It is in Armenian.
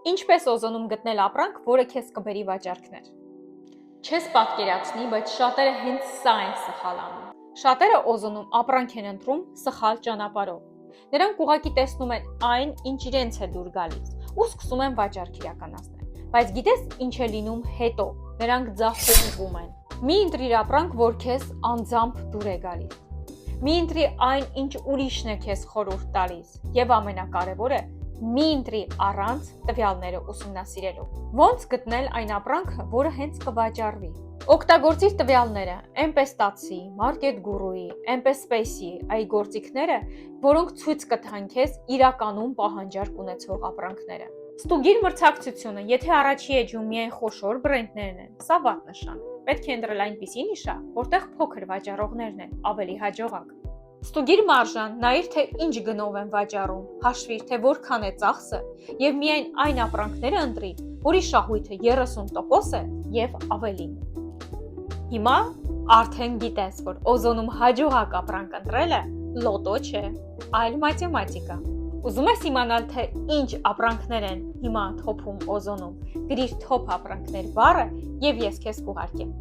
Ինչպես օզոնում գտնել ապրանք, որը քեզ կբերի վաճառքներ։ Չես պատկերացնի, բայց շատերը հենց սա են սխալ անում։ Շատերը օզոնում ապրանք են ընտրում սխալ ճանապարհով։ Նրանք ուղղակի տեսնում են այն, ինչ իրենց է դուր գալիս, ու սկսում են վաճառք իրականացնել։ Բայց գիտես ինչ է լինում հետո։ Նրանք ձախողվում են։ Մի ընտրիր ապրանք, որ քեզ անձամբ դուր է գալիս։ Մի ընտրի այն, ինչ ուրիշն է քեզ խորհուրդ տալիս, եւ ամենակարևորը մի ընտրի առանց տվյալները ուսումնասիրելու։ Ոնց գտնել այն ապրանքը, որը հենց կվաճառվի։ Օգտագործիր տվյալները M-Pestaci, Market Guru-ի, M-Space-ի, այ գործիքները, որոնք ցույց կտան քեզ իրականում պահանջարկ ունեցող ապրանքները։ Ստուգիր մրցակցությունը, եթե առաջի էջում միայն խոշոր բրենդներն են, սա վատ նշան է։ Պետք է ընտրել այնպիսի նիշա, որտեղ փոքր վաճառողներն են, ավելի հաջողակ։ Ստուգիր մարժան, նայիր, թե ինչ գնով են վաճառում, հաշվիր, թե որքան է ծախսը, եւ միայն այն ապրանքները ընտրի, որի շահույթը 30% է եւ ավելին։ Հիմա արդեն գիտես, որ օզոնում հաջողակ ապրանք ընտրելը լոտո չէ, այլ մաթեմատիկա։ Ուզում ես իմանալ, թե ինչ ապրանքներ են հիմա թոփում օզոնում, գրիր թոփ ապրանքներ բառը եւ ես քեզ կուղարկեմ։